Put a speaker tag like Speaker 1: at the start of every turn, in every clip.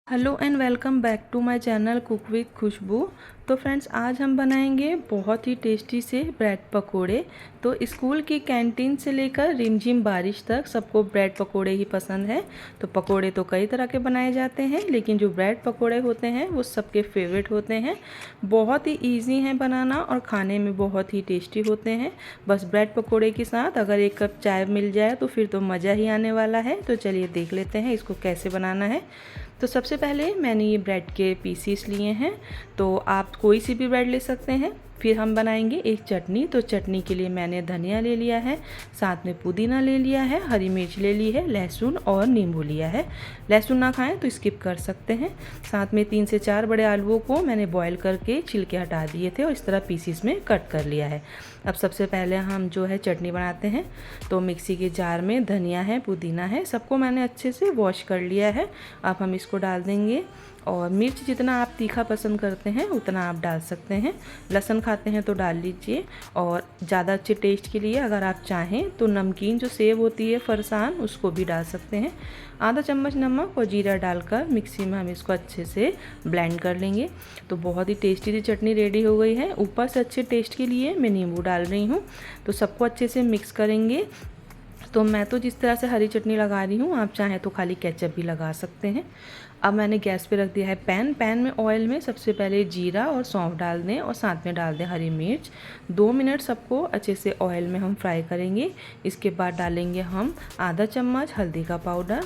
Speaker 1: Hello and welcome back to my channel cook with Khushboo. तो friends, आज हम बनाएंगे बहुत ही टेस्टी से ब्रेड पकोड़े। तो स्कूल की कैंटीन से लेकर रिमझिम बारिश तक सबको ब्रेड पकोड़े ही पसंद है। तो पकोड़े तो कई तरह के बनाए जाते हैं, लेकिन जो ब्रेड पकोड़े होते हैं वो सबके फेवरेट होते हैं। बहुत ही ईजी हैं बनाना और खाने में बहुत ही टेस्टी होते हैं। बस ब्रेड पकोड़े के साथ अगर एक कप चाय मिल जाए तो फिर तो मज़ा ही आने वाला है। तो चलिए देख लेते हैं इसको कैसे बनाना है। तो सबसे पहले मैंने ये ब्रेड के पीसीस लिए हैं, तो आप कोई सी भी ब्रेड ले सकते हैं। फिर हम बनाएंगे एक चटनी। तो चटनी के लिए मैंने धनिया ले लिया है, साथ में पुदीना ले लिया है, हरी मिर्च ले ली है, लहसुन और नींबू लिया है। लहसुन ना खाएं तो स्किप कर सकते हैं। साथ में 3 से 4 बड़े आलूओं को मैंने बॉईल करके छिलके हटा दिए थे और इस तरह पीसीस में कट कर लिया है। अब सबसे पहले हम जो है चटनी बनाते हैं। तो मिक्सी के जार में धनिया है, पुदीना है, सबको मैंने अच्छे से वॉश कर लिया है। अब हम इसको डाल देंगे और मिर्च जितना आप तीखा पसंद करते हैं उतना आप डाल सकते हैं। लहसुन खाते हैं तो डाल लीजिए। और ज़्यादा अच्छे टेस्ट के लिए अगर आप चाहें तो नमकीन जो सेव होती है फरसान, उसको भी डाल सकते हैं। आधा चम्मच नमक और जीरा डालकर मिक्सी में हम इसको अच्छे से ब्लेंड कर लेंगे। तो बहुत ही टेस्टी सी चटनी रेडी हो गई है। ऊपर से अच्छे टेस्ट के लिए मैं नींबू डाल रही हूँ। तो सबको अच्छे से मिक्स करेंगे। तो मैं तो जिस तरह से हरी चटनी लगा रही हूँ, आप चाहें तो खाली केचप भी लगा सकते हैं। अब मैंने गैस पे रख दिया है पैन में ऑयल में सबसे पहले जीरा और सौंफ डाल दें और साथ में डाल दें हरी मिर्च। 2 मिनट सबको अच्छे से ऑयल में हम फ्राई करेंगे। इसके बाद डालेंगे हम आधा चम्मच हल्दी का पाउडर,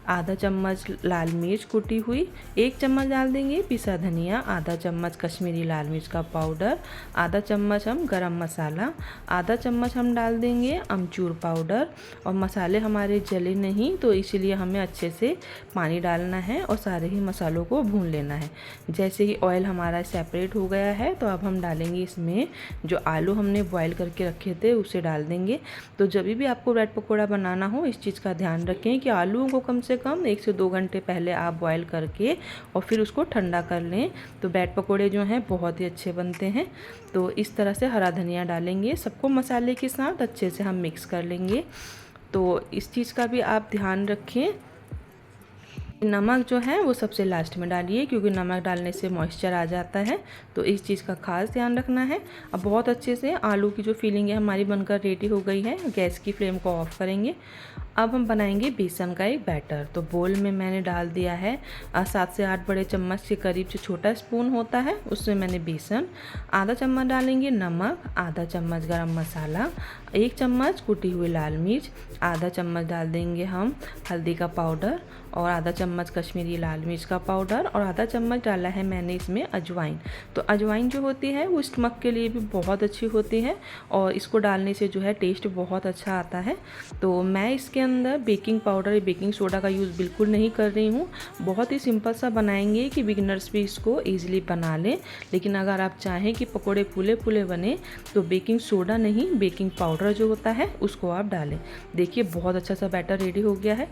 Speaker 1: आधा चम्मच लाल मिर्च कुटी हुई, 1 चम्मच डाल देंगे पिसा धनिया, आधा चम्मच कश्मीरी लाल मिर्च का पाउडर, आधा चम्मच हम गरम मसाला, आधा चम्मच हम डाल देंगे अमचूर पाउडर। और मसाले हमारे जले नहीं, तो इसीलिए हमें अच्छे से पानी डालना है और सारे ही मसालों को भून लेना है। जैसे ही ऑयल हमारा सेपरेट हो गया है तो अब हम डालेंगे इसमें जो आलू हमने बॉईल करके रखे थे उसे डाल देंगे। तो जब भी आपको ब्रेड पकौड़ा बनाना हो, इस चीज़ का ध्यान रखें कि आलूओं को कम से कम 1 से 2 घंटे पहले आप बॉईल करके और फिर उसको ठंडा कर लें। तो ब्रेड पकौड़े जो हैं बहुत ही अच्छे बनते हैं। तो इस तरह से हरा धनिया डालेंगे, सबको मसाले के साथ अच्छे से हम मिक्स कर लेंगे। तो इस चीज़ का भी आप ध्यान रखें। नमक जो है वो सबसे लास्ट में डालिए, क्योंकि नमक डालने से मॉइस्चर आ जाता है। तो इस चीज़ का खास ध्यान रखना है। अब बहुत अच्छे से आलू की जो फीलिंग है हमारी बनकर रेडी हो गई है। गैस की फ्लेम को ऑफ करेंगे। अब हम बनाएंगे बेसन का एक बैटर। तो बोल में मैंने डाल दिया है 7 से 8 बड़े चम्मच के करीब जो छोटा स्पून होता है उसमें मैंने बेसन, आधा चम्मच डालेंगे नमक, आधा चम्मच गरम मसाला, 1 चम्मच कुटी हुई लाल मिर्च, आधा चम्मच डाल देंगे हम हल्दी का पाउडर और आधा चम्मच कश्मीरी लाल मिर्च का पाउडर और आधा चम्मच डाला है मैंने इसमें अजवाइन। तो अजवाइन जो होती है वो स्टमक के लिए भी बहुत अच्छी होती है और इसको डालने से जो है टेस्ट बहुत अच्छा आता है। तो मैं इसके अंदर बेकिंग पाउडर या बेकिंग सोडा का यूज़ बिल्कुल नहीं कर रही हूँ। बहुत ही सिंपल सा बनाएंगे कि बिगिनर्स भी इसको ईजिली बना लें। लेकिन अगर आप चाहें कि पकौड़े फूले फूले बने तो बेकिंग सोडा नहीं, बेकिंग पाउडर जो होता है उसको आप डालें। देखिए बहुत अच्छा सा बैटर रेडी हो गया है।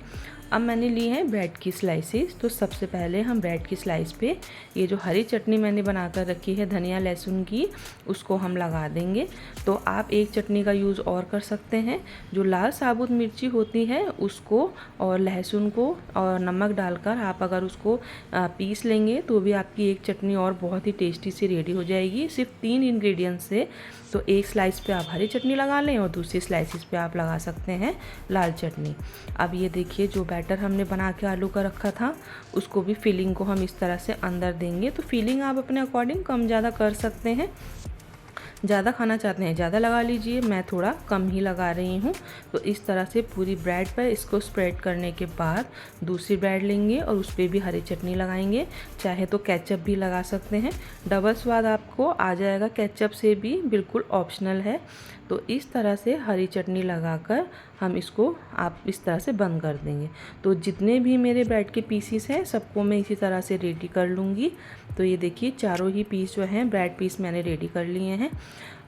Speaker 1: अब मैंने ली है ब्रेड की स्लाइसेस। तो सबसे पहले हम ब्रेड की स्लाइस पे ये जो हरी चटनी मैंने बनाकर रखी है धनिया लहसुन की, उसको हम लगा देंगे। तो आप एक चटनी का यूज़ और कर सकते हैं। जो लाल साबुत मिर्ची होती है उसको और लहसुन को और नमक डालकर आप अगर उसको पीस लेंगे तो भी आपकी एक चटनी और बहुत ही टेस्टी सी रेडी हो जाएगी, सिर्फ 3 इंग्रेडिएंट्स से। तो एक स्लाइस पे आप हरी चटनी लगा लें और दूसरी स्लाइसिस पे आप लगा सकते हैं लाल चटनी। अब ये देखिए जो बैटर हमने बना के आलू का रखा था उसको भी फिलिंग को हम इस तरह से अंदर देंगे। तो फिलिंग आप अपने अकॉर्डिंग कम ज़्यादा कर सकते हैं। ज़्यादा खाना चाहते हैं ज़्यादा लगा लीजिए, मैं थोड़ा कम ही लगा रही हूँ। तो इस तरह से पूरी ब्रेड पर इसको स्प्रेड करने के बाद दूसरी ब्रेड लेंगे और उस पर भी हरी चटनी लगाएंगे। चाहे तो केचप भी लगा सकते हैं, डबल स्वाद आपको आ जाएगा केचप से भी, बिल्कुल ऑप्शनल है। तो इस तरह से हरी चटनी लगाकर हम इसको आप इस तरह से बंद कर देंगे। तो जितने भी मेरे ब्रेड के पीसीस हैं सबको मैं इसी तरह से रेडी कर लूँगी। तो ये देखिए चारों ही पीस जो हैं ब्रेड पीस मैंने रेडी कर लिए हैं।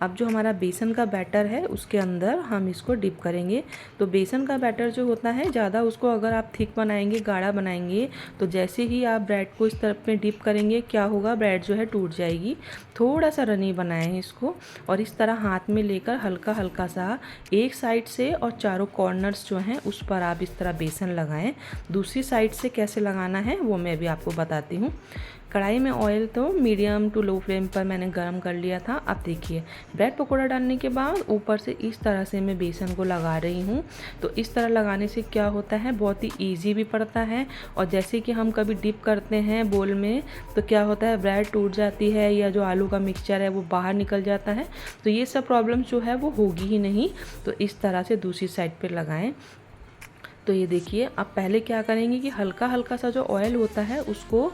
Speaker 1: अब जो हमारा बेसन का बैटर है उसके अंदर हम इसको डिप करेंगे। तो बेसन का बैटर जो होता है ज़्यादा उसको अगर आप थिक बनाएंगे, गाढ़ा बनाएंगे, तो जैसे ही आप ब्रेड को इस तरफ में डिप करेंगे क्या होगा, ब्रेड जो है टूट जाएगी। थोड़ा सा रनी बनाएं इसको और इस तरह हाथ में लेकर हल्का हल्का सा एक साइड से और चारों कॉर्नर्स जो हैं उस पर आप इस तरह बेसन लगाएं। दूसरी साइड से कैसे लगाना है वो मैं भी आपको बताती हूँ। कढ़ाई में ऑयल तो मीडियम टू लो फ्लेम पर मैंने गरम कर लिया था। अब देखिए ब्रेड पकोड़ा डालने के बाद ऊपर से इस तरह से मैं बेसन को लगा रही हूँ। तो इस तरह लगाने से क्या होता है, बहुत ही ईजी भी पड़ता है। और जैसे कि हम कभी डिप करते हैं बोल में तो क्या होता है, ब्रेड टूट जाती है या जो आलू का मिक्सचर है वो बाहर निकल जाता है। तो ये सब प्रॉब्लम जो है वो होगी ही नहीं। तो इस तरह से दूसरी साइड पर लगाएं। तो ये देखिए अब पहले क्या करेंगे कि हल्का हल्का सा जो ऑयल होता है उसको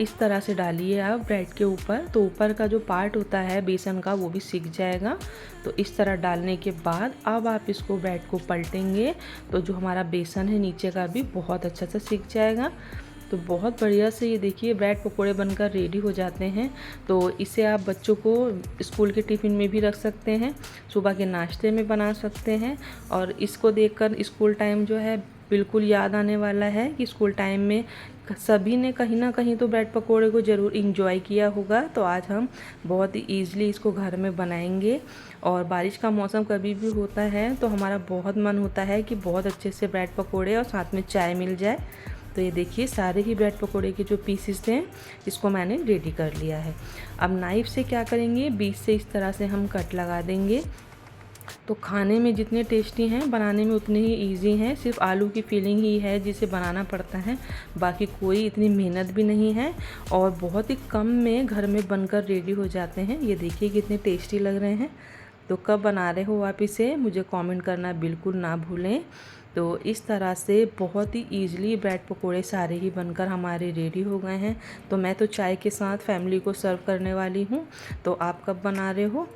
Speaker 1: इस तरह से डालिए आप ब्रेड के ऊपर। तो ऊपर का जो पार्ट होता है बेसन का वो भी सीख जाएगा। तो इस तरह डालने के बाद अब आप इसको ब्रेड को पलटेंगे तो जो हमारा बेसन है नीचे का भी बहुत अच्छा से सीख जाएगा। तो बहुत बढ़िया से ये देखिए ब्रेड पकोड़े बनकर रेडी हो जाते हैं। तो इसे आप बच्चों को स्कूल के टिफ़िन में भी रख सकते हैं, सुबह के नाश्ते में बना सकते हैं। और इसको देखकर स्कूल टाइम जो है बिल्कुल याद आने वाला है कि स्कूल टाइम में सभी ने कहीं ना कहीं तो ब्रेड पकोड़े को ज़रूर इंजॉय किया होगा। तो आज हम बहुत ही ईज़िली इसको घर में बनाएंगे। और बारिश का मौसम कभी भी होता है तो हमारा बहुत मन होता है कि बहुत अच्छे से ब्रेड पकोड़े और साथ में चाय मिल जाए। तो ये देखिए सारे ही ब्रेड पकोड़े के जो पीसेस थे इसको मैंने रेडी कर लिया है। अब नाइफ़ से क्या करेंगे, बीच से इस तरह से हम कट लगा देंगे। तो खाने में जितने टेस्टी हैं बनाने में उतने ही इजी हैं। सिर्फ आलू की फीलिंग ही है जिसे बनाना पड़ता है, बाकी कोई इतनी मेहनत भी नहीं है और बहुत ही कम में घर में बनकर रेडी हो जाते हैं। ये देखिए कितने टेस्टी लग रहे हैं। तो कब बना रहे हो आप इसे मुझे कमेंट करना बिल्कुल ना भूलें। तो इस तरह से बहुत ही ईजिली ब्रेड पकोड़े सारे ही बनकर हमारे रेडी हो गए हैं। तो मैं तो चाय के साथ फैमिली को सर्व करने वाली हूँ। तो आप कब बना रहे हो?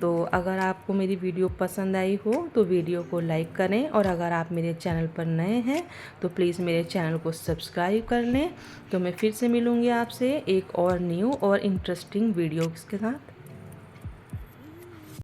Speaker 1: तो अगर आपको मेरी वीडियो पसंद आई हो तो वीडियो को लाइक करें और अगर आप मेरे चैनल पर नए हैं तो प्लीज़ मेरे चैनल को सब्सक्राइब कर लें। तो मैं फिर से मिलूँगी आपसे एक और न्यू और इंटरेस्टिंग वीडियो के साथ।